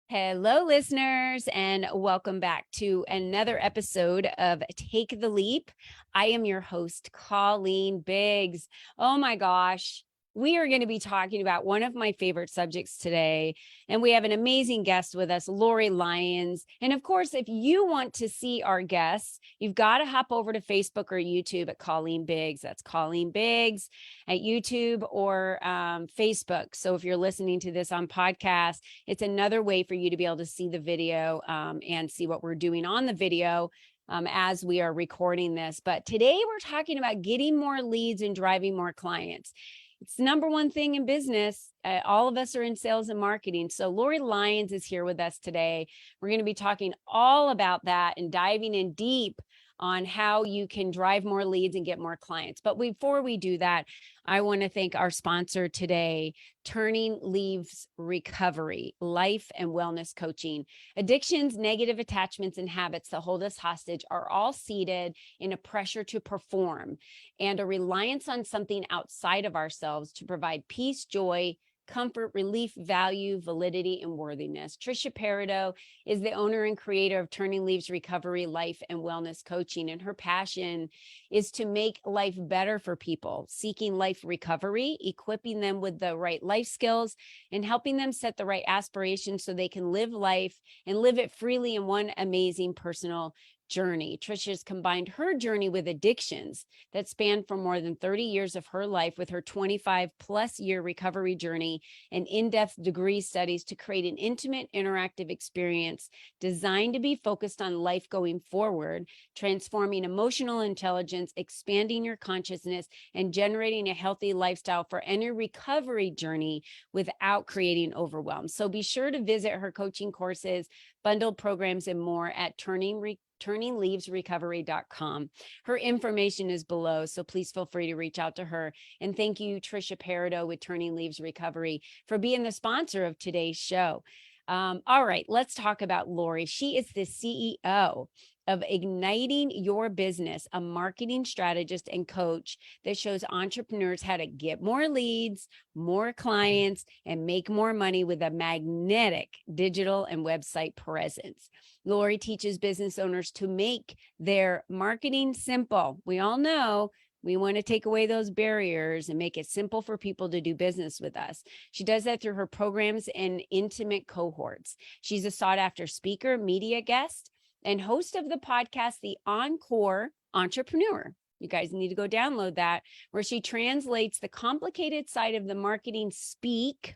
Hello, listeners, and welcome back to another episode of Take the Leap. I am your host, Colleen Biggs. Oh my gosh, we are going to be talking about one of my favorite subjects today, and we have an amazing guest with us, Lori Lyons. And of course, if you want to see our guests, you've got to hop over to Facebook or YouTube at Colleen Biggs. That's Colleen Biggs at YouTube or Facebook. So if you're listening to this on podcast, it's another way for you to be able to see the video and see what we're doing on the video as we are recording this. But today we're talking about getting more leads and driving more clients. It's the number one thing in business. All of us are in sales and marketing. So Lori Lyons is here with us today. We're going to be talking all about that and diving in deep on how you can drive more leads and get more clients. But before we do that, I want to thank our sponsor today, Turning Leaves Recovery, life and wellness coaching. Addictions, negative attachments, and habits that hold us hostage are all seated in a pressure to perform and a reliance on something outside of ourselves to provide peace, joy, comfort, relief, value, validity, and worthiness. Trisha Peridot is the owner and creator of Turning Leaves Recovery, Life and Wellness Coaching, and her passion is to make life better for people seeking life recovery, equipping them with the right life skills, and helping them set the right aspirations so they can live life and live it freely in one amazing personal journey. Trisha's combined her journey with addictions that span for more than 30 years of her life with her 25 plus year recovery journey and in-depth degree studies to create an intimate, interactive experience designed to be focused on life going forward, transforming emotional intelligence, expanding your consciousness, and generating a healthy lifestyle for any recovery journey without creating overwhelm. So be sure to visit her coaching courses, bundled programs, and more at turningleavesrecovery.com. Her information is below, so please feel free to reach out to her. And thank you, Trisha Peridot with Turning Leaves Recovery, for being the sponsor of today's show. All right, let's talk about Lori. She is the CEO of Igniting Your Business, a marketing strategist and coach that shows entrepreneurs how to get more leads, more clients, and make more money with a magnetic digital and website presence. Lori teaches business owners to make their marketing simple. We all know we want to take away those barriers and make it simple for people to do business with us. She does that through her programs and intimate cohorts. She's a sought-after speaker, media guest, and host of the podcast, The Encore Entrepreneur. You guys need to go download that, where she translates the complicated side of the marketing speak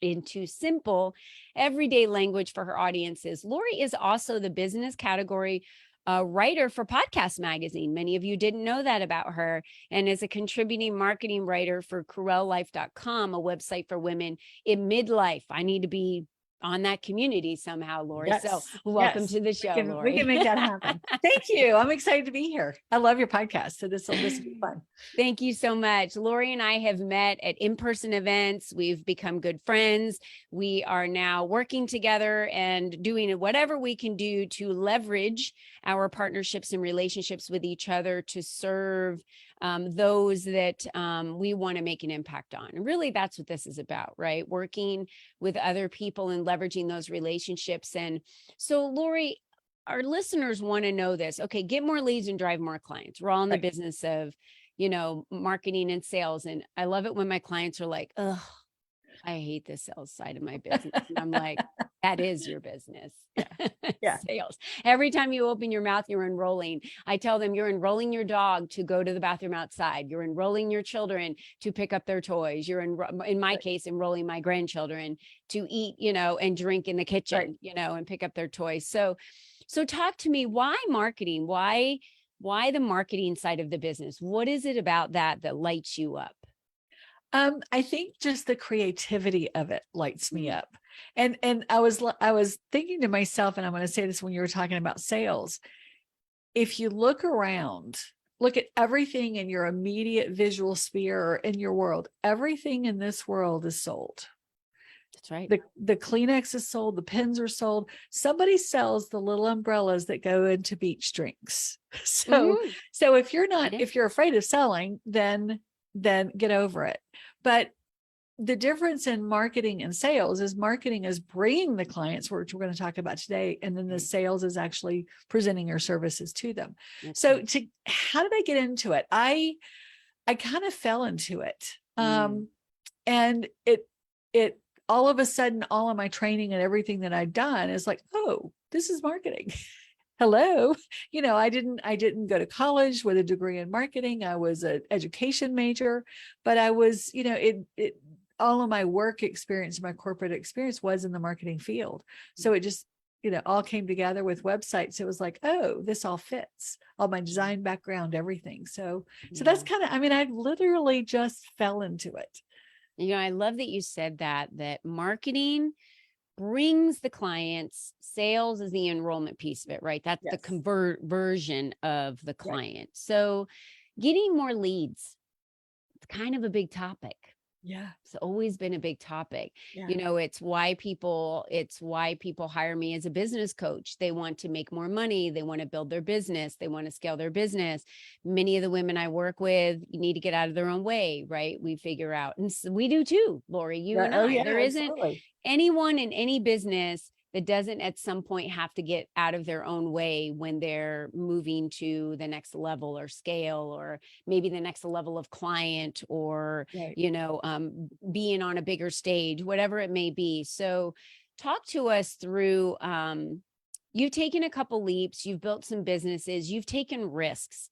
into simple, everyday language for her audiences. Lori is also the business category writer for Podcast Magazine. Many of you didn't know that about her, and is a contributing marketing writer for CorelLife.com, a website for women in midlife. I need to be on that community somehow, Lori. Yes. So welcome to the show, Lori. We can make that happen. Thank you. I'm excited to be here. I love your podcast. So this will be fun. Thank you so much. Lori and I have met at in-person events. We've become good friends. We are now working together and doing whatever we can do to leverage our partnerships and relationships with each other to serve those that we want to make an impact on. And really, that's what this is about, right? Working with other people and leveraging those relationships. And so, Lori, our listeners want to know this. Okay, get more leads and drive more clients. We're all in the business of, marketing and sales. And I love it when my clients are like, "Ugh, I hate the sales side of my business." And I'm like, that is your business. Yeah. Sales. Every time you open your mouth, you're enrolling. I tell them you're enrolling your dog to go to the bathroom outside. You're enrolling your children to pick up their toys. You're in my case, enrolling my grandchildren to eat, and drink in the kitchen, and pick up their toys. So talk to me, why marketing? Why the marketing side of the business? What is it about that lights you up? I think just the creativity of it lights me up. And I was thinking to myself, and I'm going to say this when you were talking about sales. If you look around, look at everything in your immediate visual sphere or in your world, everything in this world is sold. That's right. The Kleenex is sold. The pens are sold. Somebody sells the little umbrellas that go into beach drinks. So if you're afraid of selling, then get over it. But the difference in marketing and sales is marketing is bringing the clients, which we're going to talk about today. And then the sales is actually presenting your services to them. That's So right. how did I get into it? I kind of fell into it. And it all of a sudden, all of my training and everything that I'd done is like, oh, this is marketing. Hello. I didn't go to college with a degree in marketing. I was an education major, but I was, all of my work experience, my corporate experience was in the marketing field. So it just, all came together with websites. It was like, oh, this all fits, all my design background, everything. So that's kind of, I literally just fell into it. I love that you said that marketing brings the clients, sales is the enrollment piece of it, right? That's the conversion of the client. Right. So getting more leads, it's kind of a big topic. Yeah. It's always been a big topic. Yeah. It's why people hire me as a business coach. They want to make more money. They want to build their business. They want to scale their business. Many of the women I work with need to get out of their own way, right? We figure out, and so we do too, Lori, you and I. There isn't anyone in any business that doesn't at some point have to get out of their own way when they're moving to the next level or scale, or maybe the next level of client, or, being on a bigger stage, whatever it may be. So talk to us through, you've taken a couple leaps, you've built some businesses, you've taken risks.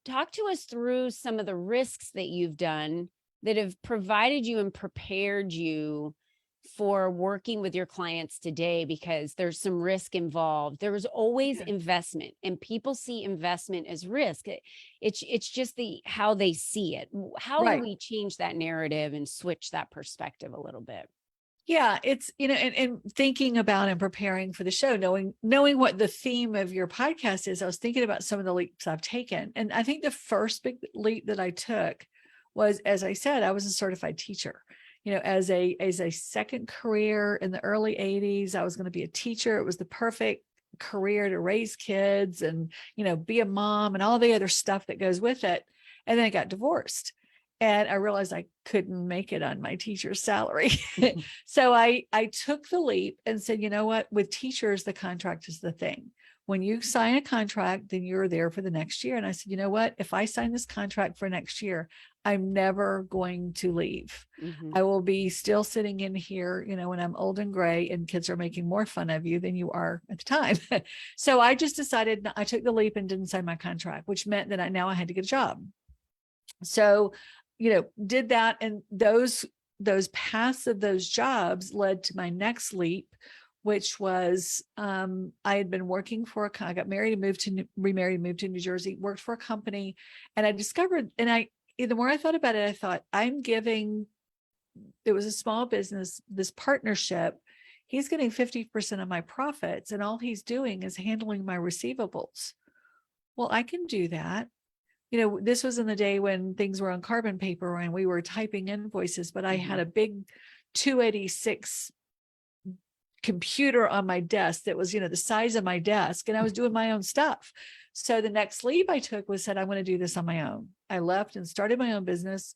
Talk to us through some of the risks that you've done that have provided you and prepared you for working with your clients today, because there's some risk involved. There was always investment, and people see investment as risk. It's just how they see it. How do we change that narrative and switch that perspective a little bit? Yeah, it's, and thinking about and preparing for the show, knowing what the theme of your podcast is, I was thinking about some of the leaps I've taken. And I think the first big leap that I took was, as I said, I was a certified teacher. As a second career in the early 80s, I was going to be a teacher. It was the perfect career to raise kids and, be a mom and all the other stuff that goes with it. And then I got divorced, and I realized I couldn't make it on my teacher's salary. So I took the leap and said, you know what, with teachers, the contract is the thing. When you sign a contract, then you're there for the next year. And I said, you know what, if I sign this contract for next year, I'm never going to leave. I will be still sitting in here, when I'm old and gray and kids are making more fun of you than you are at the time. So I just decided, I took the leap and didn't sign my contract, which meant that I had to get a job. So, did that. And those paths of those jobs led to my next leap, which was, I had been working I got married and remarried, moved to New Jersey, worked for a company. And I discovered, the more I thought about it, I thought, it was a small business, this partnership, he's getting 50% of my profits, and all he's doing is handling my receivables. Well, I can do that. This was in the day when things were on carbon paper and we were typing invoices, but I had a big 286 computer on my desk that was, the size of my desk, and I was doing my own stuff. So the next leap I took was said, I'm going to do this on my own. I left and started my own business.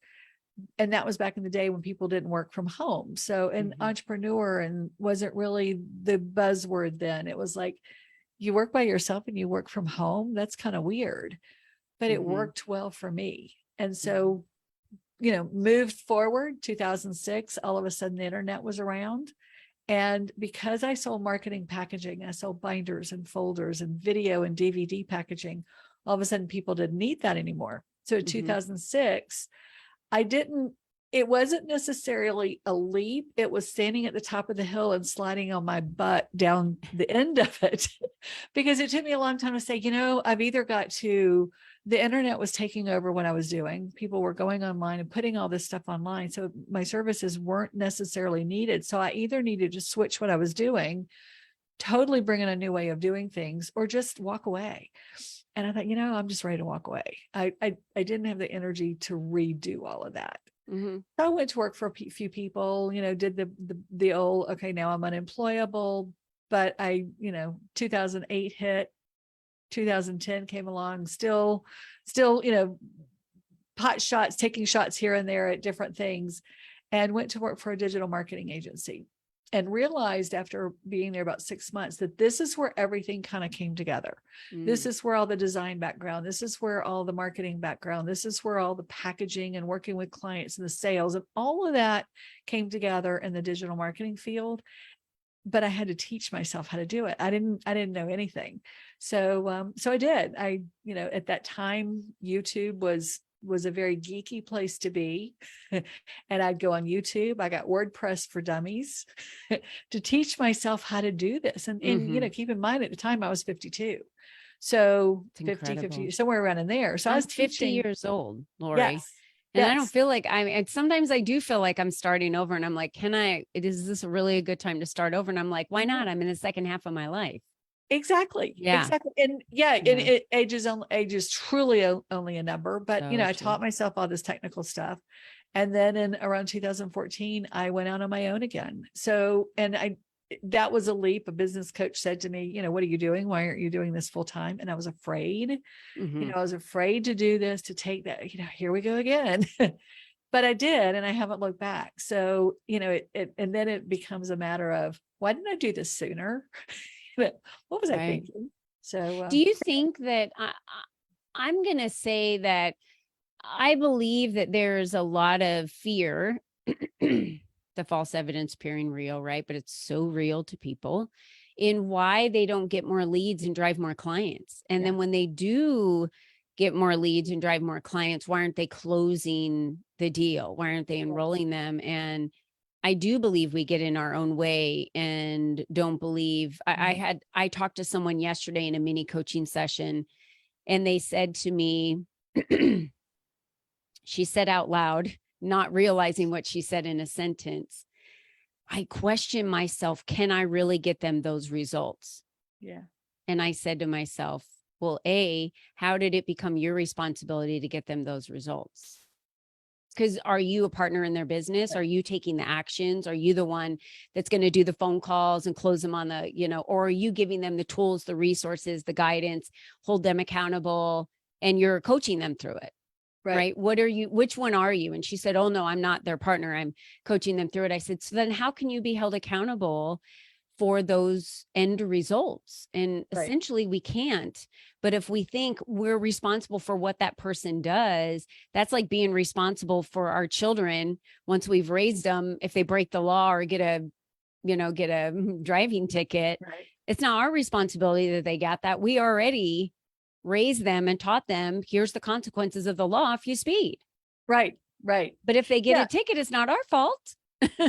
And that was back in the day when people didn't work from home. So an entrepreneur and wasn't really the buzzword then. It was like, you work by yourself and you work from home. That's kind of weird, but it worked well for me. And so, moved forward 2006, all of a sudden the internet was around. And because I sold marketing packaging, I sold binders and folders and video and DVD packaging, all of a sudden people didn't need that anymore. So in 2006, it wasn't necessarily a leap. It was standing at the top of the hill and sliding on my butt down the end of it, because it took me a long time to say, I've either got to, the internet was taking over what I was doing. People were going online and putting all this stuff online. So my services weren't necessarily needed. So I either needed to switch what I was doing, totally bring in a new way of doing things, or just walk away. And I thought, I'm just ready to walk away. I didn't have the energy to redo all of that. So I went to work for a few people, did the old, okay, now I'm unemployable, but 2008 hit, 2010 came along, still, taking shots here and there at different things. and went to work for a digital marketing agency, and realized after being there about 6 months that this is where everything kind of came together. This is where all the design background, this is where all the marketing background, this is where all the packaging and working with clients and the sales and all of that came together in the digital marketing field. But I had to teach myself how to do it. I didn't know anything. So I did. At that time, YouTube was a very geeky place to be. And I'd go on YouTube. I got WordPress for Dummies to teach myself how to do this. And keep in mind, at the time I was 52. So 50, somewhere around in there. So I was 50 years old, Lori. Yes. And I don't feel like sometimes I do feel like I'm starting over, and I'm like, is this really a good time to start over? And I'm like, why not? I'm in the second half of my life. Exactly. Yeah. Exactly. And and age is truly only a number, but I taught myself all this technical stuff. And then in around 2014, I went out on my own again. So, that was a leap. A business coach said to me, what are you doing? Why aren't you doing this full time? And I was afraid, I was afraid to do this, to take that, here we go again. But I did, and I haven't looked back. So, and then it becomes a matter of, why didn't I do this sooner? What was I thinking? So, do you think that I'm going to say that I believe that there's a lot of fear, the false evidence appearing real, right? But it's so real to people, in why they don't get more leads and drive more clients. And then when they do get more leads and drive more clients, why aren't they closing the deal? Why aren't they enrolling them? And I do believe we get in our own way and don't believe. I talked to someone yesterday in a mini coaching session, and they said to me, she said out loud, not realizing what she said in a sentence, I question myself, can I really get them those results? Yeah. And I said to myself, well, how did it become your responsibility to get them those results? Because are you a partner in their business? Are you taking the actions? Are you the one that's going to do the phone calls and close them on the, or are you giving them the tools, the resources, the guidance, hold them accountable, and you're coaching them through it? Right. Which one are you? And she said, oh, no, I'm not their partner. I'm coaching them through it. I said, so then how can you be held accountable for those end results? And essentially we can't. But if we think we're responsible for what that person does, that's like being responsible for our children once we've raised them. If they break the law or get a driving ticket, it's not our responsibility that they got that. We already raised them and taught them, here's the consequences of the law if you speed. Right. But if they get a ticket, it's not our fault.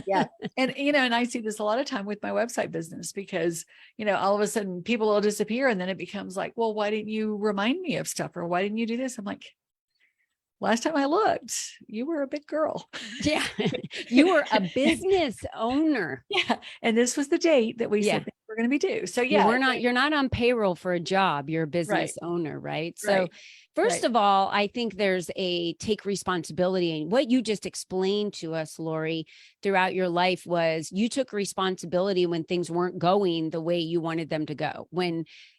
Yeah. And, and I see this a lot of time with my website business, because, all of a sudden people will disappear, and then it becomes like, well, why didn't you remind me of stuff? Or why didn't you do this? I'm like, last time I looked, you were a big girl. Yeah. You were a business owner. Yeah. And this was the date that we said that we're going to be due. So you're not on payroll for a job. You're a business owner, right? So first of all, I think there's a take responsibility. And what you just explained to us, Lori, throughout your life was you took responsibility when things weren't going the way you wanted them to go.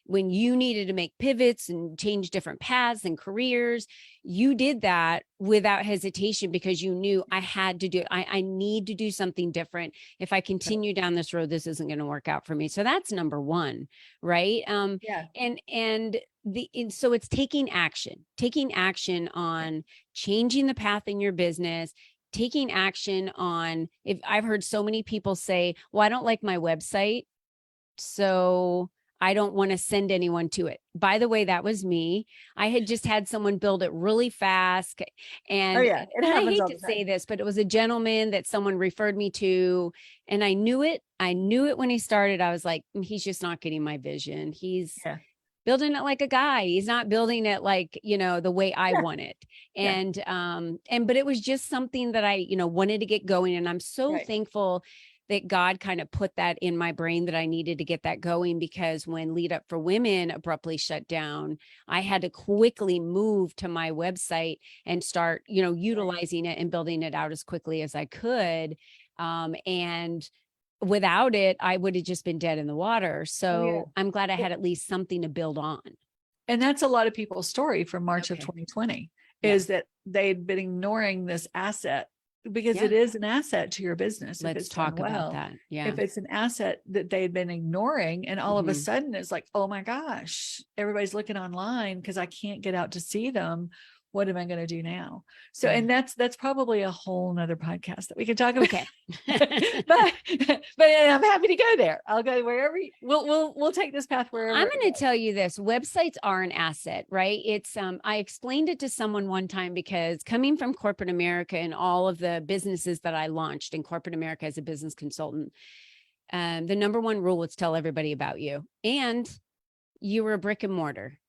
When you needed to make pivots and change different paths and careers, you did that without hesitation, because you knew I had to do it. I need to do something different. If I continue down this road, this isn't going to work out for me. So that's number one, right? So it's taking action on changing the path in your business, taking action on, if I've heard so many people say, well, I don't like my website, I don't want to send anyone to it. By the way, that was me. I had just had someone build it really fast. And, and I hate to say this, but it was a gentleman that someone referred me to. And I knew it. When he started. I was like, he's just not getting my vision. He's building it like a guy. He's not building it like, the way I want it. But it was just something that I, wanted to get going. And I'm so thankful that God kind of put that in my brain that I needed to get that going, because when Lead Up for Women abruptly shut down, I had to quickly move to my website and start, utilizing it and building it out as quickly as I could. And without it, I would have just been dead in the water. So I'm glad I had at least something to build on. And that's a lot of people's story from March of 2020 is that they'd been ignoring this asset because Yeah. it is an asset to your business. If Let's it's done talk about well, that. Yeah. if it's an asset that they've been ignoring, and all of a Mhm. sudden it's like, oh my gosh, everybody's looking online because I can't get out to see them. What am I going to do now? So, Yeah. and that's probably a whole nother podcast that we can talk about. Okay. but I'm happy to go there. I'll go wherever we'll take this path wherever. I'm going to tell you this, websites are an asset, right? It's, I explained it to someone one time because coming from corporate America and all of the businesses that I launched in corporate America as a business consultant, the number one rule was tell everybody about you. And you were a brick and mortar,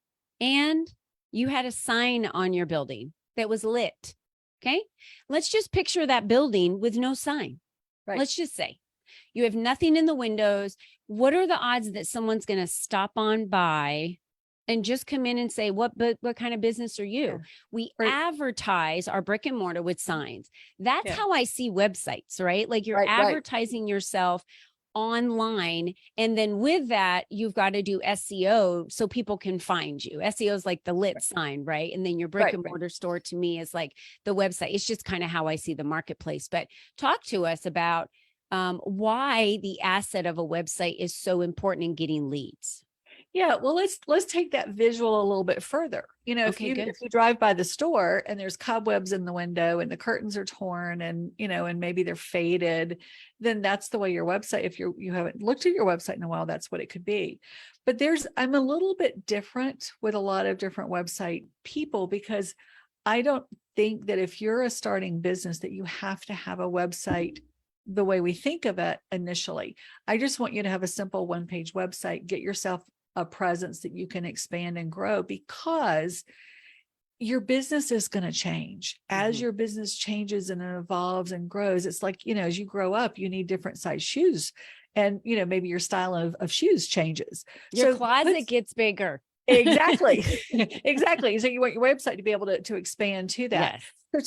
and you had a sign on your building that was lit. Okay. Let's just picture that building with no sign. Right. Let's just say you have nothing in the windows. What are the odds that someone's going to stop on by and just come in and say, what kind of business are you? Yeah. We Right. advertise our brick and mortar with signs. That's Yeah. how I see websites, right? Like you're Right. advertising yourself online. And then with that, you've got to do SEO so people can find you. SEO is like the lit sign, right? And then your brick and mortar store to me is like the website. It's just kind of how I see the marketplace. But talk to us about why the asset of a website is so important in getting leads. Yeah, well, let's take that visual a little bit further. You know, Okay, good. if you drive by the store and there's cobwebs in the window and the curtains are torn and and maybe they're faded, then that's the way your website, if you haven't looked at your website in a while, that's what it could be. But I'm a little bit different with a lot of different website people, because I don't think that if you're a starting business that you have to have a website the way we think of it initially. I just want you to have a simple one-page website, get yourself a presence that you can expand and grow, because your business is going to change as your business changes and evolves and grows. It's like, as you grow up, you need different size shoes, and, maybe your style of shoes changes. Your closet gets bigger. Exactly. Exactly. So you want your website to be able to expand to that. Yes. So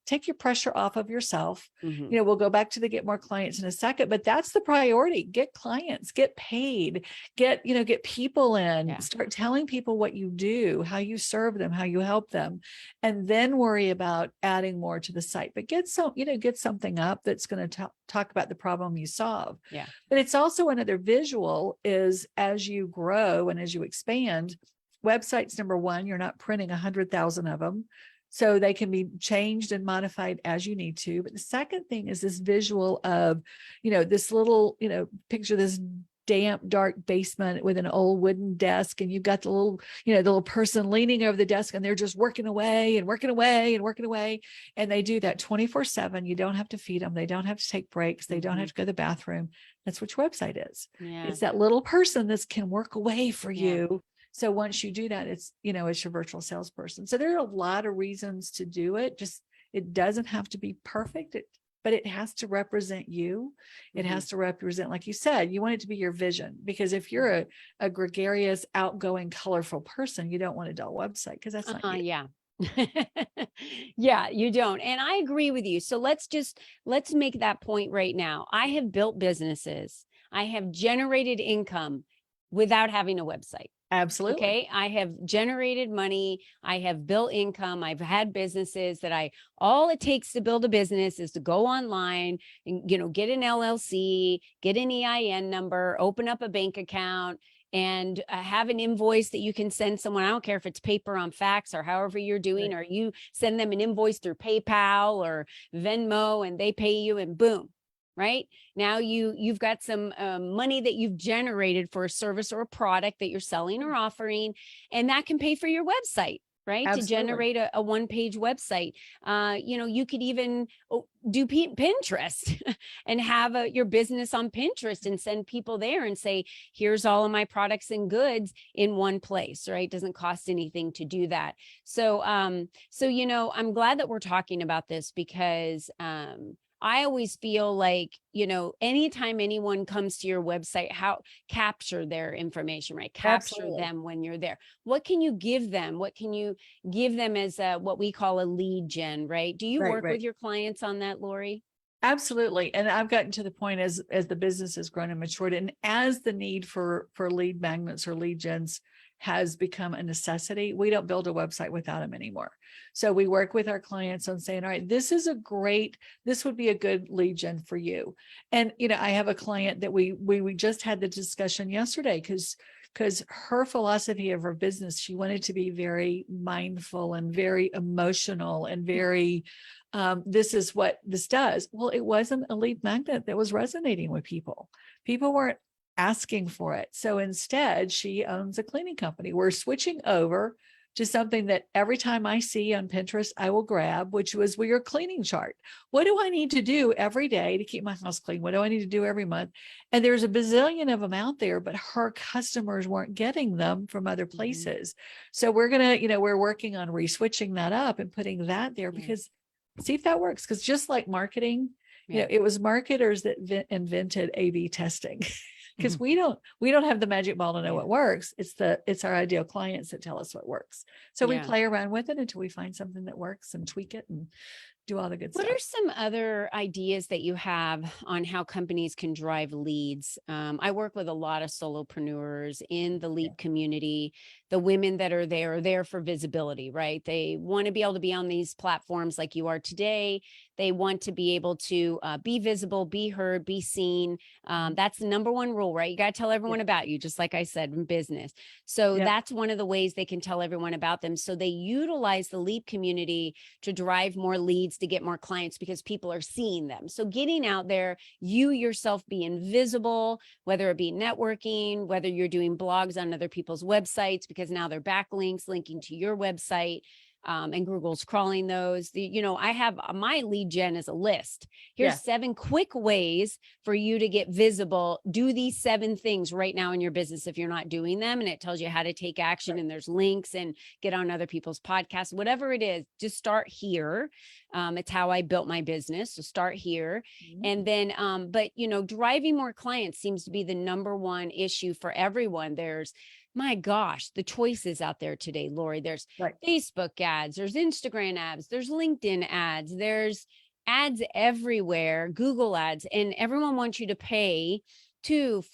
take your pressure off of yourself. We'll go back to the get more clients in a second, but that's the priority. Get clients, get paid, get people in, start telling people what you do, how you serve them, how you help them, and then worry about adding more to the site. But get something up that's going to talk about the problem you solve. Yeah. But it's also another visual is as you grow and as you expand, websites, number one, you're not printing 100,000 of them. So they can be changed and modified as you need to. But the second thing is this visual of, this little, picture this damp, dark basement with an old wooden desk. And you've got the little person leaning over the desk, and they're just working away and working away and working away. And they do that 24/7. You don't have to feed them. They don't have to take breaks. They don't have to go to the bathroom. That's what your website is. Yeah. It's that little person that can work away for you. So once you do that, it's your virtual salesperson. So there are a lot of reasons to do it. It doesn't have to be perfect, but it has to represent you. It has to represent, like you said, you want it to be your vision, because if you're a gregarious, outgoing, colorful person, you don't want a dull website, because that's not you. Yeah. Yeah, you don't. And I agree with you. So let's make that point right now. I have built businesses. I have generated income without having a website. Absolutely. Okay. I have generated money. I have built income. I've had businesses that all it takes to build a business is to go online and, get an LLC, get an EIN number, open up a bank account, and have an invoice that you can send someone. I don't care if it's paper on fax or however you're doing, or you send them an invoice through PayPal or Venmo and they pay you, and boom. Right now you've got some money that you've generated for a service or a product that you're selling or offering, and that can pay for your website, right? Absolutely. To generate a one-page website. You could even do Pinterest and have your business on Pinterest and send people there and say, here's all of my products and goods in one place, right? It doesn't cost anything to do that. So I'm glad that we're talking about this, because I always feel like, anytime anyone comes to your website, capture their information, right? Capture them when you're there. What can you give them? What can you give them as what we call a lead gen, right? Do you work with your clients on that, Lori? Absolutely. And I've gotten to the point as the business has grown and matured, and as the need for lead magnets or lead gens has become a necessity. We don't build a website without them anymore. So we work with our clients on saying, all right, this would be a good lead gen for you. And, I have a client that we just had the discussion yesterday because her philosophy of her business, she wanted to be very mindful and very emotional and very, this is what this does. Well, it wasn't a lead magnet that was resonating with people. People weren't asking for it. So instead, she owns a cleaning company. We're switching over to something that every time I see on Pinterest, I will grab, which was your cleaning chart. What do I need to do every day to keep my house clean? What do I need to do every month? And there's a bazillion of them out there, but her customers weren't getting them from other places. So we're going to, we're working on re-switching that up and putting that there because see if that works. Because just like marketing, it was marketers that invented A/B testing. Because we don't have the magic ball to know what works. It's our ideal clients that tell us what works. So we play around with it until we find something that works and tweak it and do all the good stuff. What are some other ideas that you have on how companies can drive leads? I work with a lot of solopreneurs in the Leap community. The women that are there for visibility, right? They want to be able to be on these platforms like you are today. They want to be able to be visible, be heard, be seen. That's the number one rule, right? You got to tell everyone about you, just like I said, in business. So that's one of the ways they can tell everyone about them. So they utilize the Leap community to drive more leads, to get more clients because people are seeing them. So getting out there, you yourself being visible, whether it be networking, whether you're doing blogs on other people's websites, because now they're backlinks linking to your website. And Google's crawling those. I have my lead gen as a list. Here's 7 quick ways for you to get visible. Do these 7 things right now in your business if you're not doing them. And it tells you how to take action and there's links and get on other people's podcasts, whatever it is, just start here. It's how I built my business. So start here. And then, but driving more clients seems to be the number one issue for everyone. My gosh, the choices out there today, Lori. There's Facebook ads, there's Instagram ads, there's LinkedIn ads, there's ads everywhere, Google ads, and everyone wants you to pay $2,000,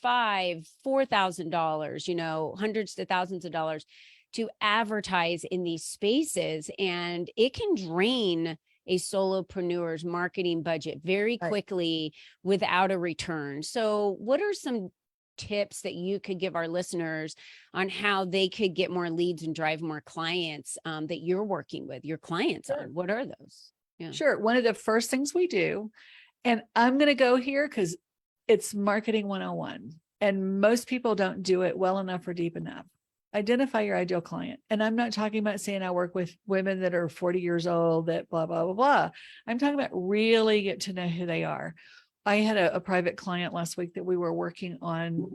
$4,000, $5,000, $4,000, hundreds to thousands of dollars to advertise in these spaces. And it can drain a solopreneur's marketing budget very quickly without a return. So what are some tips that you could give our listeners on how they could get more leads and drive more clients that you're working with your clients on? What are those? Sure. One of the first things we do, and I'm going to go here because it's marketing 101 and most people don't do it well enough or deep enough. Identify your ideal client. And I'm not talking about saying I work with women that are 40 years old that blah, blah, blah, blah. I'm talking about really get to know who they are. I had a private client last week that we were working on.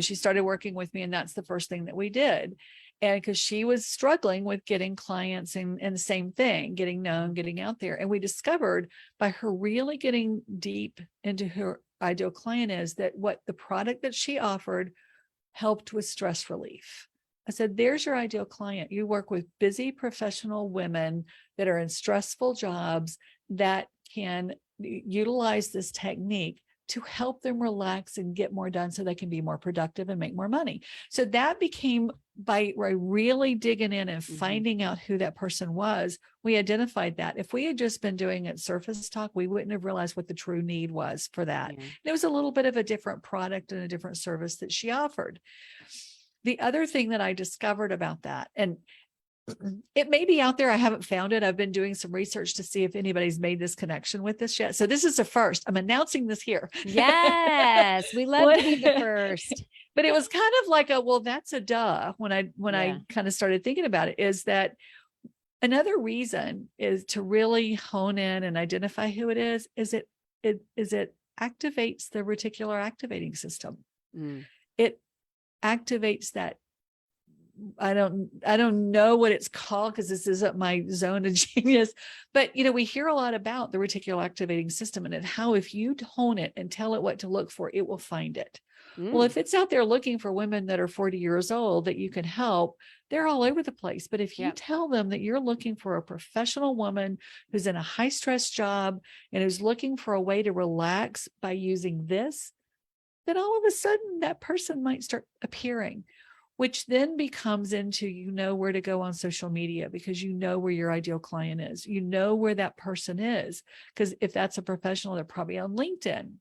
She started working with me and that's the first thing that we did. And because she was struggling with getting clients and the same thing, getting known, getting out there. And we discovered by her really getting deep into her ideal client is that what the product that she offered helped with stress relief. I said, there's your ideal client. You work with busy professional women that are in stressful jobs that can utilize this technique to help them relax and get more done so they can be more productive and make more money. So that became by really digging in and finding out who that person was, we identified that. If we had just been doing it surface talk, we wouldn't have realized what the true need was for that. It was a little bit of a different product and a different service that she offered. The other thing that I discovered about that, and it may be out there. I haven't found it. I've been doing some research to see if anybody's made this connection with this yet. So this is the first. I'm announcing this here. Yes, we love to be the first. But it was kind of like well, that's a duh. When I kind of started thinking about it, is that another reason is to really hone in and identify who it is it activates the reticular activating system. It activates that. I don't know what it's called because this isn't my zone of genius, but we hear a lot about the reticular activating system and how if you hone it and tell it what to look for, it will find it. Well, if it's out there looking for women that are 40 years old that you can help, they're all over the place. But if you tell them that you're looking for a professional woman who's in a high stress job and who's looking for a way to relax by using this, then all of a sudden that person might start appearing. which then becomes into, you know, where to go on social media because you know where your ideal client is. You know where that person is. Because if that's a professional, they're probably on LinkedIn.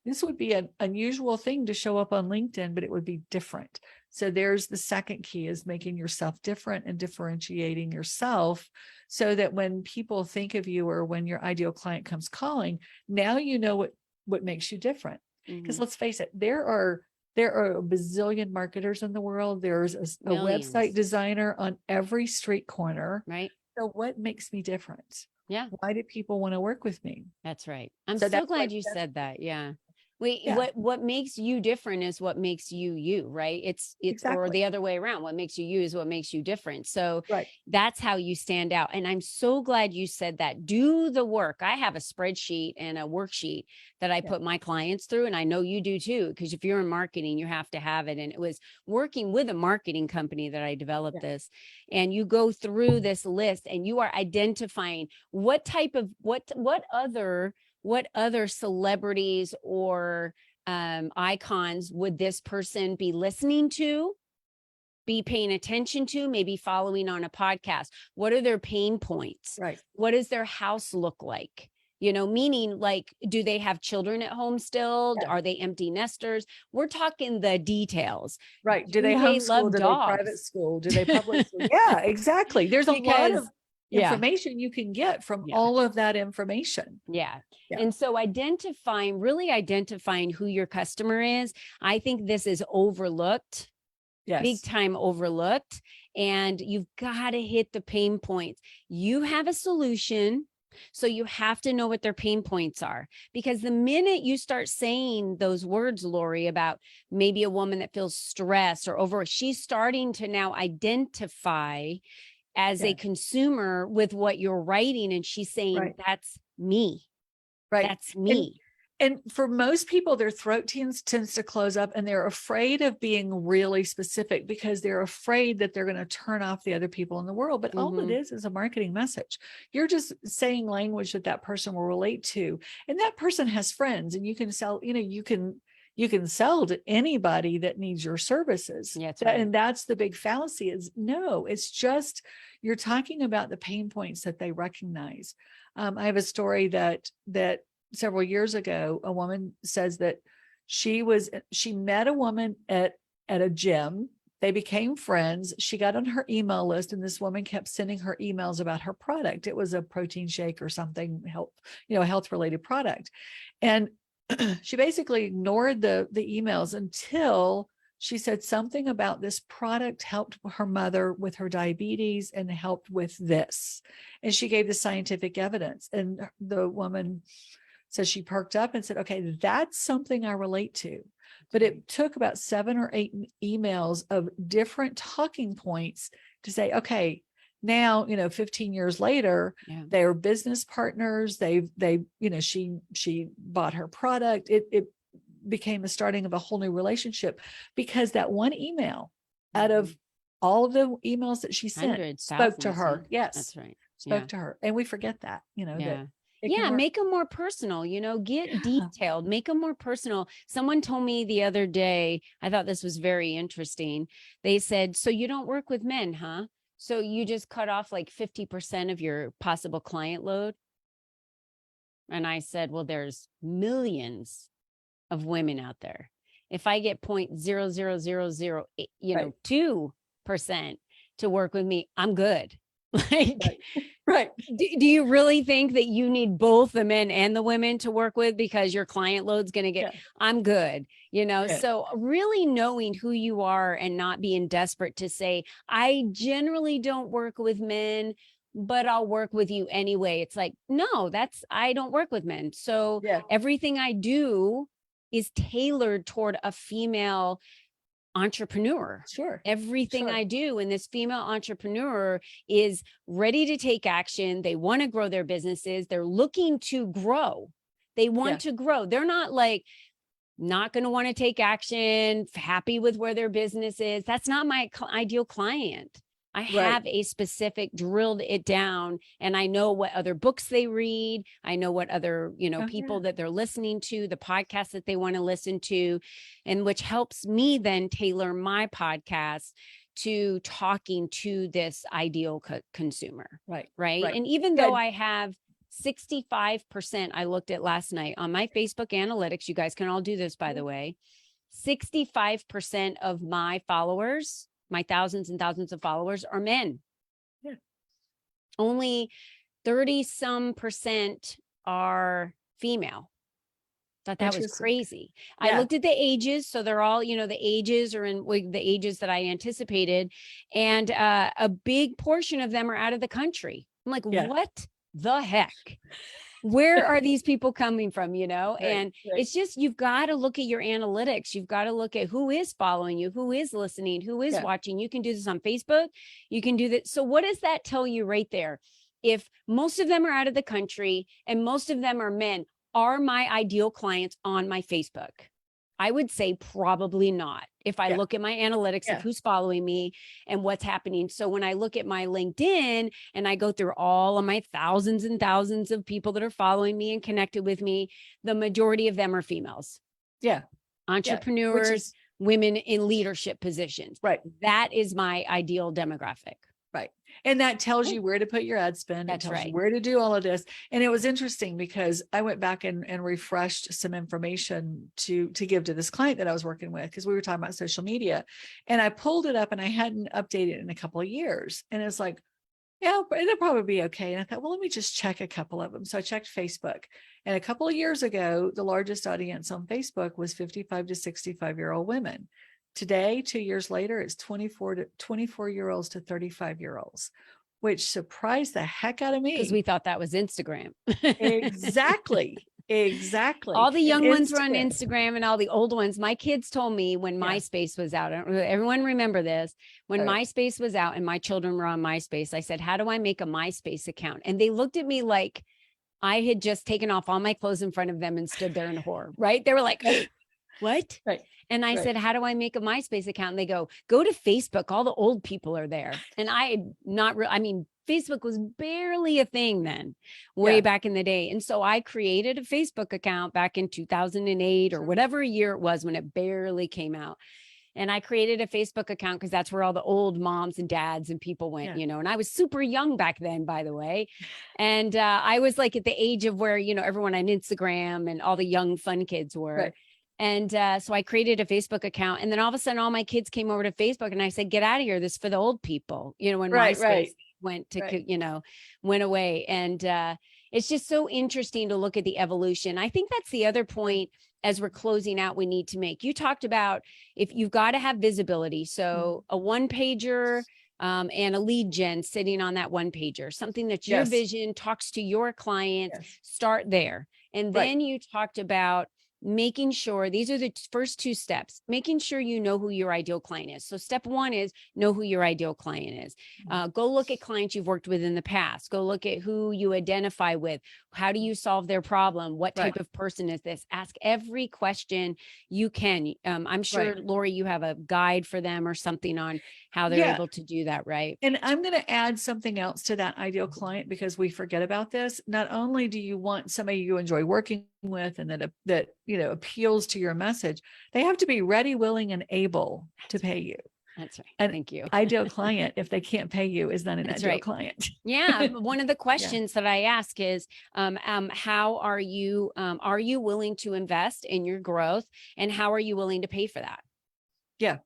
This would be an unusual thing to show up on LinkedIn, but it would be different. So there's the second key, is making yourself different and differentiating yourself so that when people think of you or when your ideal client comes calling, now you know what makes you different. Because let's face it, there are a bazillion marketers in the world. There's a website designer on every street corner. Right. So what makes me different? Yeah. Why do people want to work with me? That's right. I'm so glad you said that. Yeah. What makes you different is what makes you you, right? It's exactly. Or the other way around. What makes you you is what makes you different. So that's how you stand out. And I'm so glad you said that. Do the work. I have a spreadsheet and a worksheet that I put my clients through, and I know you do too, because if you're in marketing, you have to have it. And it was working with a marketing company that I developed this. And you go through this list and you are identifying what type of what other celebrities or icons would this person be listening to, be paying attention to, maybe following on a podcast? What are their pain points? Right. What does their house look like? You know, meaning like, do they have children at home still? Are they empty nesters? We're talking the details. Right. Do they homeschool? Do they private school? Do they public school? Yeah, exactly. There's a lot of information you can get from all of that information. Yeah. And so really identifying who your customer is, I think this is overlooked, big time overlooked. And you've got to hit the pain points. You have a solution. So you have to know what their pain points are, because the minute you start saying those words, Lori, about maybe a woman that feels stressed or over, she's starting to now identify as a consumer with what you're writing. And she's saying, that's me. Right. That's me. And for most people, their throat tends to close up, and they're afraid of being really specific because they're afraid that they're going to turn off the other people in the world. But all it is a marketing message. You're just saying language that person will relate to. And that person has friends, and you can sell, you can sell to anybody that needs your services. Yeah, and that's the big fallacy is no, it's just, you're talking about the pain points that they recognize. I have a story that several years ago, a woman says that she met a woman at a gym. They became friends. She got on her email list, and this woman kept sending her emails about her product. It was a protein shake or something, health related product. And she basically ignored the emails until she said something about this product helped her mother with her diabetes and helped with this. And she gave the scientific evidence. And the woman says she perked up and said, okay, that's something I relate to. But it took about 7 or 8 emails of different talking points to say, okay, now, 15 years later, they are business partners. She bought her product. It became the starting of a whole new relationship because that one email out of all of the emails that she sent spoke to her. Yes, that's right. Spoke to her. And we forget that, make them more personal, get detailed, make them more personal. Someone told me the other day, I thought this was very interesting. They said, so you don't work with men, huh? So you just cut off like 50% of your possible client load? And I said, well, there's millions of women out there. If I get 0.00008, 2% to work with me, I'm good. Right. Do you really think that you need both the men and the women to work with because your client load's going to get, I'm good, So really knowing who you are and not being desperate to say, I generally don't work with men, but I'll work with you anyway. It's like, no, I don't work with men. So everything I do is tailored toward a female entrepreneur. Sure. Everything I do, and this female entrepreneur is ready to take action. They want to grow their businesses. They're looking to grow. They want to grow. They're not like not going to want to take action, happy with where their business is. That's not my ideal client. I have a specific drilled it down, and I know what other books they read. I know what other, people that they're listening to, the podcasts that they want to listen to, and which helps me then tailor my podcast to talking to this ideal consumer. Right. Right. And even though I have 65%, I looked at last night on my Facebook analytics, you guys can all do this, by the way, 65% of my followers, my thousands and thousands of followers, are men. Yeah. Only 30% are female. Thought that was crazy. Yeah. I looked at the ages. So they're all, the ages are in the ages that I anticipated. And a big portion of them are out of the country. I'm like, what the heck? Where are these people coming from, and it's just, you've got to look at your analytics. You've got to look at who is following you, who is listening, who is watching. You can do this on Facebook. You can do that. So what does that tell you right there? If most of them are out of the country and most of them are men, are my ideal clients on my Facebook? I would say probably not. If I look at my analytics of who's following me and what's happening. So when I look at my LinkedIn and I go through all of my thousands and thousands of people that are following me and connected with me, the majority of them are females. Yeah. Entrepreneurs, women in leadership positions. Right. That is my ideal demographic. Right. And that tells you where to put your ad spend. It tells you where to do all of this. And it was interesting because I went back and refreshed some information to give to this client that I was working with, because we were talking about social media, and I pulled it up and I hadn't updated it in a couple of years. And it's like, yeah, it'll probably be okay. And I thought, well, let me just check a couple of them. So I checked Facebook, and a couple of years ago, the largest audience on Facebook was 55 to 65-year-old women. Today, 2 years later, it's 24-year-olds to 35-year-olds, which surprised the heck out of me. Because we thought that was Instagram. Exactly. All the young ones were on Instagram, and all the old ones. My kids told me when MySpace was out, everyone remember this, when MySpace was out and my children were on MySpace, I said, how do I make a MySpace account? And they looked at me like I had just taken off all my clothes in front of them and stood there in horror, right? They were like, what? Right. And I said, how do I make a MySpace account? And they go to Facebook. All the old people are there. And Facebook was barely a thing then, way back in the day. And so I created a Facebook account back in 2008 or whatever year it was, when it barely came out. And I created a Facebook account because that's where all the old moms and dads and people went, and I was super young back then, by the way. And I was like at the age of where, everyone on Instagram and all the young fun kids were. Right. And so I created a Facebook account, and then all of a sudden all my kids came over to Facebook, and I said, get out of here. This is for the old people, when MySpace went to, went away. And it's just so interesting to look at the evolution. I think that's the other point as we're closing out we need to make. You talked about if you've got to have visibility. So a one pager and a lead gen sitting on that one pager, something that your vision talks to your clients, start there. And then you talked about making sure, these are the first two steps, making sure you know who your ideal client is. So step one is know who your ideal client is. Go look at clients you've worked with in the past. Go look at who you identify with. How do you solve their problem? What type of person is this? Ask every question you can. I'm sure, Lori, you have a guide for them or something on how they're able to do that, right? And I'm going to add something else to that ideal client, because we forget about this. Not only do you want somebody you enjoy working with and that appeals to your message, they have to be ready, willing, and able to pay you. That's right. And thank you. Ideal client, if they can't pay you, is not an ideal client. Yeah. One of the questions that I ask is, how are you willing to invest in your growth, and how are you willing to pay for that? Yeah.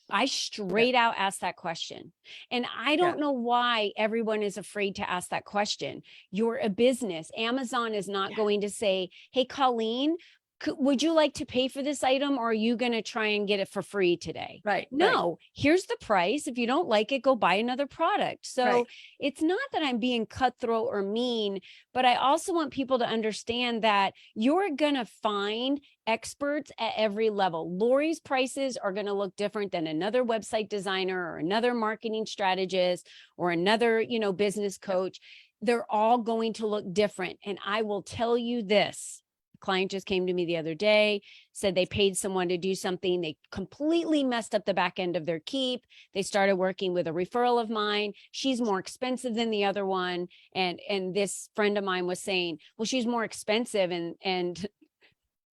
I straight out ask that question. And I don't know why everyone is afraid to ask that question. You're a business. Amazon is not going to say, hey, Colleen, would you like to pay for this item, or are you going to try and get it for free today? Right. No, here's the price. If you don't like it, go buy another product. So it's not that I'm being cutthroat or mean, but I also want people to understand that you're going to find experts at every level. Lori's prices are going to look different than another website designer or another marketing strategist or another, business coach. They're all going to look different. And I will tell you this, client just came to me the other day, said they paid someone to do something. They completely messed up the back end of their keep. They started working with a referral of mine. She's more expensive than the other one. And this friend of mine was saying, well, she's more expensive. And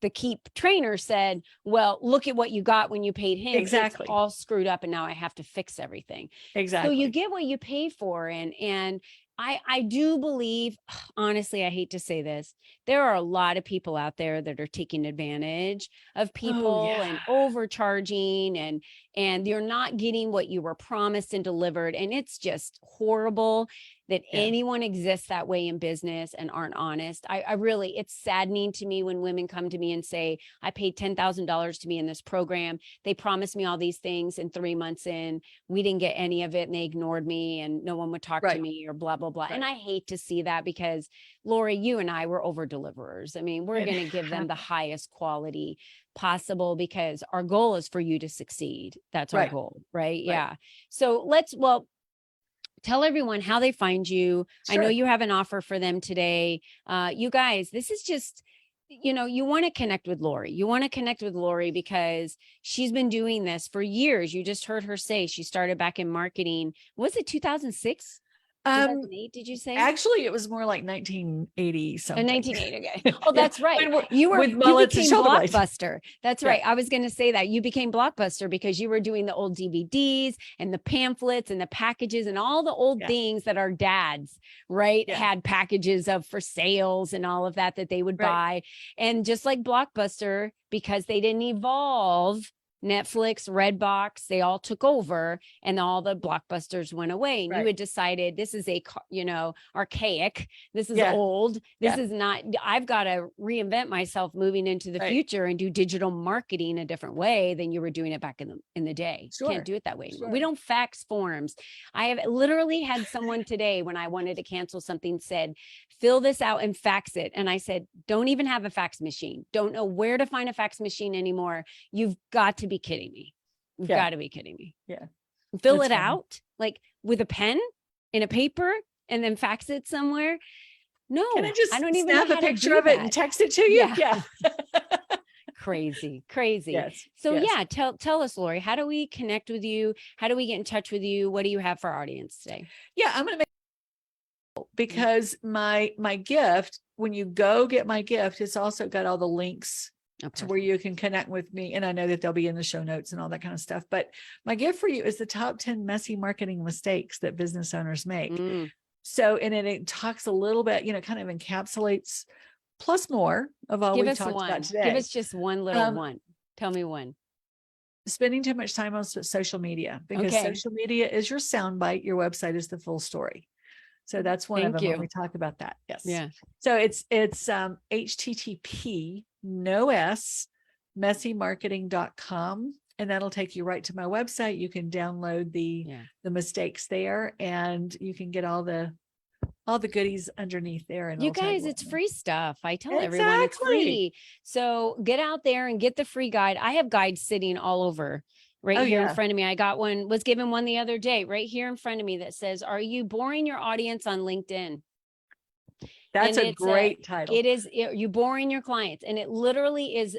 the keep trainer said, well, look at what you got when you paid him. Exactly. It's all screwed up and now I have to fix everything. Exactly. So you get what you pay for. And I do believe, honestly, I hate to say this, there are a lot of people out there that are taking advantage of people and overcharging, and you're not getting what you were promised and delivered. And it's just horrible that anyone exists that way in business and aren't honest. I really, it's saddening to me when women come to me and say, I paid $10,000 to be in this program. They promised me all these things, and 3 months in, we didn't get any of it, and they ignored me, and no one would talk to me, or blah, blah, blah. And I hate to see that, because Lori, you and I were over deliverers. I mean, we're going to give them the highest quality possible, because our goal is for you to succeed. That's our goal, right? Yeah. So tell everyone how they find you. Sure. I know you have an offer for them today. You guys, this is just, you want to connect with Lori. You want to connect with Lori because she's been doing this for years. You just heard her say she started back in marketing. Was it 2006? 2008, did you say? Actually, it was more like 1980 something. 1980, okay. Oh, that's right. You became Blockbuster. That's right. I was going to say that you became Blockbuster because you were doing the old DVDs and the pamphlets and the packages and all the old things that our dads, had packages of for sales and all of that they would buy. And just like Blockbuster, because they didn't evolve, Netflix, Redbox, they all took over, and all the Blockbusters went away. And you had decided, this is archaic. This is old. This is not, I've got to reinvent myself moving into the future and do digital marketing a different way than you were doing it back in the day. Can't do it that way. We don't fax forms. I have literally had someone today, when I wanted to cancel something, said, fill this out and fax it. And I said, don't even have a fax machine. Don't know where to find a fax machine anymore. You've got to be kidding me. You've got to be kidding me. Yeah. Fill it out like with a pen and a paper and then fax it somewhere. No, I don't even snap a picture of it and text it to you. Yeah. Crazy. Yes. So tell us, Lori, how do we connect with you? How do we get in touch with you? What do you have for our audience today? Yeah, I'm going to make, because my gift, when you go get my gift, it's also got all the links to where you can connect with me. And I know that they'll be in the show notes and all that kind of stuff. But my gift for you is the top 10 messy marketing mistakes that business owners make. So, and it talks a little bit, kind of encapsulates plus more of all we've talked about today. Give us just one little one. Tell me one. Spending too much time on social media, because social media is your soundbite. Your website is the full story. So that's one of them when we talk about that. Yes. Yeah. So it's HTTP messymarketing.com, and that'll take you right to my website. You can download the mistakes there, and you can get all the goodies underneath there. And you guys, it's free stuff. I tell everyone it's free. So get out there and get the free guide. I have guides sitting all over here in front of me. I got one, was given one the other day right here in front of me that says, are you boring your audience on LinkedIn? That's a great title. It is, you boring your clients. And it literally is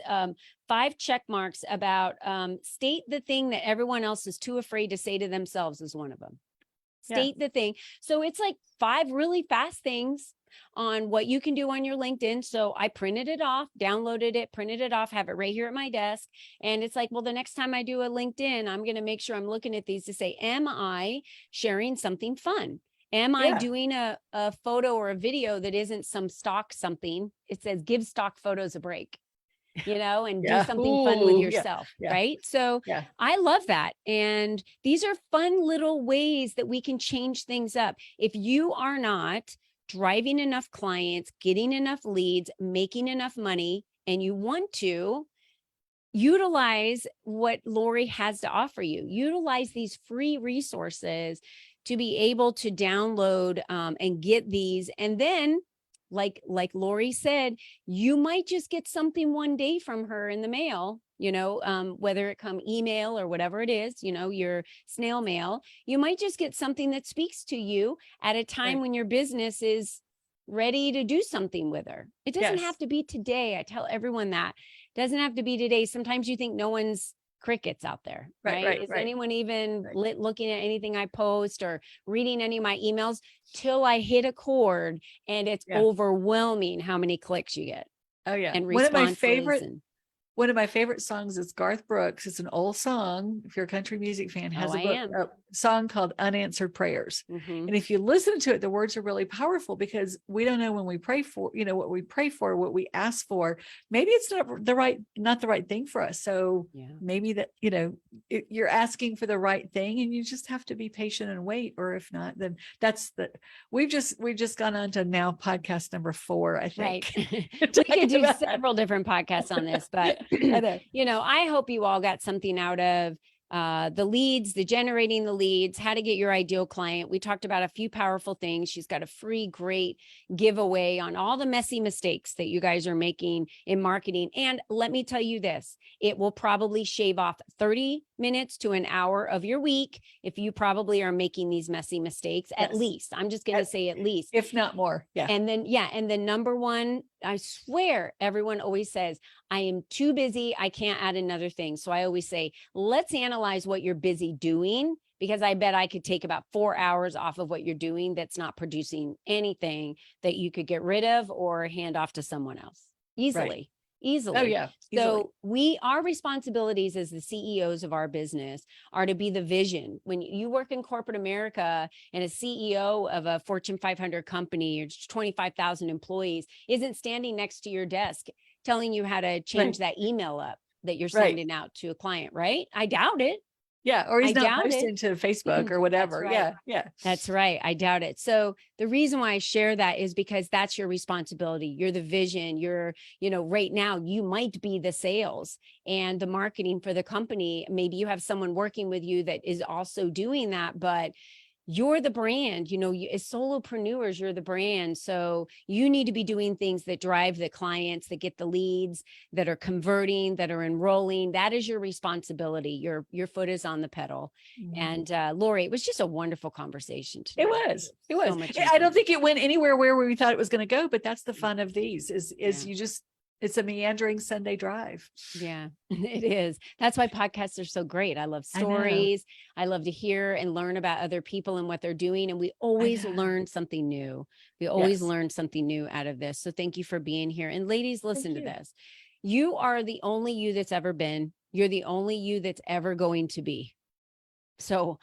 5 check marks about state the thing that everyone else is too afraid to say to themselves is one of them. State the thing. So it's like 5 really fast things on what you can do on your LinkedIn. So I printed it off, downloaded it, printed it off, have it right here at my desk. And it's like, well, the next time I do a LinkedIn, I'm going to make sure I'm looking at these to say, am I sharing something fun? Am I doing a photo or a video that isn't some stock something? It says, give stock photos a break, and do something fun with yourself. Right. So I love that. And these are fun little ways that we can change things up. If you are not driving enough clients, getting enough leads, making enough money, and you want to utilize what Lori has to offer you, utilize these free resources to be able to download and get these. And then like Lori said, you might just get something one day from her in the mail, whether it come email or whatever it is, your snail mail. You might just get something that speaks to you at a time when your business is ready to do something with her. It doesn't have to be today. I tell everyone that. It doesn't have to be today. Sometimes you think no one's crickets out there, right? Is anyone even looking at anything I post or reading any of my emails till I hit a chord and it's overwhelming how many clicks you get. Oh yeah. And One of my favorite songs is Garth Brooks. It's an old song. If you're a country music fan, has a song called Unanswered Prayers. Mm-hmm. And if you listen to it, the words are really powerful because we don't know when we pray for, what we pray for, what we ask for. Maybe it's not the right thing for us. So maybe that, you're asking for the right thing and you just have to be patient and wait. Or if not, then we've just gone on to now podcast number 4, I think. Right. We could do several different podcasts on this, but I hope you all got something out of the leads, the generating the leads, how to get your ideal client. We talked about a few powerful things. She's got a free, great giveaway on all the messy mistakes that you guys are making in marketing. And let me tell you this, it will probably shave off 30 minutes to an hour of your week if you probably are making these messy mistakes, at least. I'm just going to say at least. If not more. Yeah. And then number one, I swear everyone always says, I am too busy. I can't add another thing. So I always say, let's analyze what you're busy doing, because I bet I could take about 4 hours off of what you're doing that's not producing anything that you could get rid of or hand off to someone else easily. Right. Easily. Oh yeah. So our responsibilities as the CEOs of our business are to be the vision. When you work in corporate America and a CEO of a Fortune 500 company or 25,000 employees isn't standing next to your desk telling you how to change that email up that you're sending out to a client, right? I doubt it. Yeah. Or he's not posting to Facebook or whatever. Right. Yeah. Yeah. That's right. I doubt it. So the reason why I share that is because that's your responsibility. You're the vision. You're, right now you might be the sales and the marketing for the company. Maybe you have someone working with you that is also doing that, but you're the brand, as solopreneurs, you're the brand. So you need to be doing things that drive the clients, that get the leads, that are converting, that are enrolling. That is your responsibility. Your foot is on the pedal. Mm-hmm. And Lori, it was just a wonderful conversation today. It was. I don't think it went anywhere where we thought it was going to go, but that's the fun of these it's a meandering Sunday drive. Yeah, it is. That's why podcasts are so great. I love stories. I love to hear and learn about other people and what they're doing. And we always learn something new. We always learn something new out of this. So thank you for being here. And ladies, listen to this. You are the only you that's ever been. You're the only you that's ever going to be. So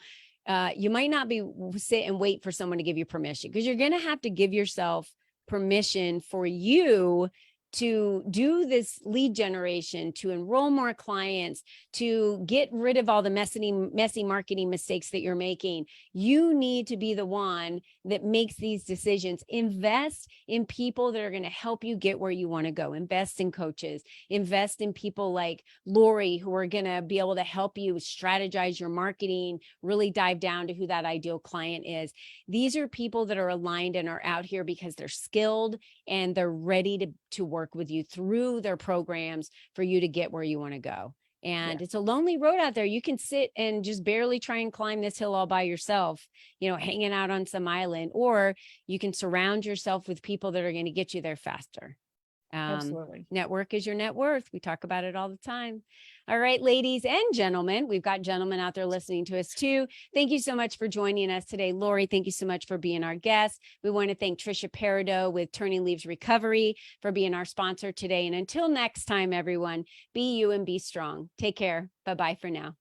you might not sit and wait for someone to give you permission, because you're going to have to give yourself permission for you to do this lead generation, to enroll more clients, to get rid of all the messy marketing mistakes that you're making. You need to be the one that makes these decisions. Invest in people that are going to help you get where you want to go. Invest in coaches, invest in people like Lori, who are going to be able to help you strategize your marketing, really dive down to who that ideal client is. These are people that are aligned and are out here because they're skilled and they're ready to work with you through their programs for you to get where you want to go. And it's a lonely road out there. You can sit and just barely try and climb this hill all by yourself, hanging out on some island, or you can surround yourself with people that are going to get you there faster. Absolutely. Network is your net worth. We talk about it all the time. All right, ladies and gentlemen, we've got gentlemen out there listening to us too. Thank you so much for joining us today. Lori, thank you so much for being our guest. We want to thank Trisha Peridot with Turning Leaves Recovery for being our sponsor today. And until next time, everyone, be you and be strong. Take care. Bye-bye for now.